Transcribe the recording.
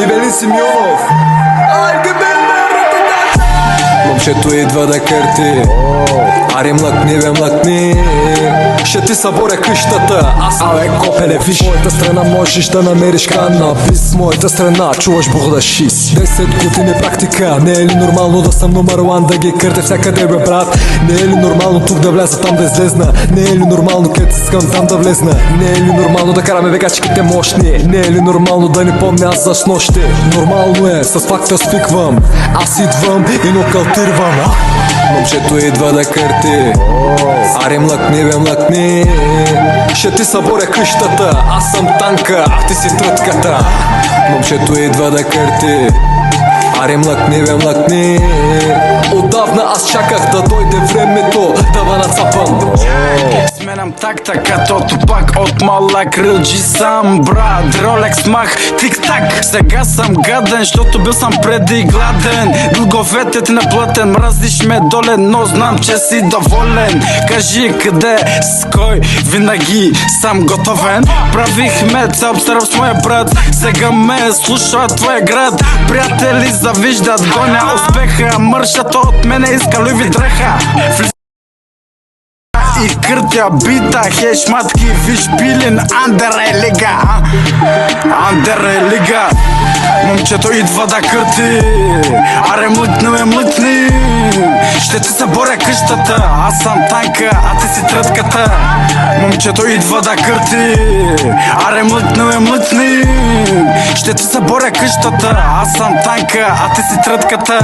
Евелин Симеонов. Момчето идва да кърти. Ари млъкни. Ще ти съборя къщата. Аз съм копеле, виж. Моята страна можеш да намериш канабис. Моята страна чуваш бурдашис. 10 години практика. Не е ли нормално да съм номер 1, да ги кърте всякъде, бе брат? Не е ли нормално тук да вляза, там да излезна? Не е ли нормално където искам там да влезна? Не е ли нормално да караме вегачките мощни? Не е ли нормално да не помня аз за снощи? Нормално е, с факта спиквам. Аз идвам и нокалтирвам. Момчето идва да кърти. Ари млъкни. Ще ти съборя къщата. Аз съм танка, а ти си трътката. Момчето идва да кърти. Ари млъкни. Отдавна аз чаках да дойде времето да ма нацапам. Сменям такта като Тупак от малък рилджи сам, брат. Ролекс мах, тик-так. Сега съм гаден, защото бил съм преди гладен. Дълговете ти наплътен, мразиш ме долен, но знам, че си доволен. Кажи къде, с кой, винаги съм готовен. Правихме цял обстрел с моя брат. Сега ме слуша твоя град. Приятели завиждат, гоня успеха. Мършата от мене иска люви дреха. И къртя бита, хеш матки, виж билин, андере лига. Момчето идва да кърти. Аре млъкни. Ще ти съборя къщата. Аз съм танка, а ти си трътката. Момчето идва да кърти. Аре млъкни. Ще ти съборя къщата. Аз съм танка, а ти си трътката.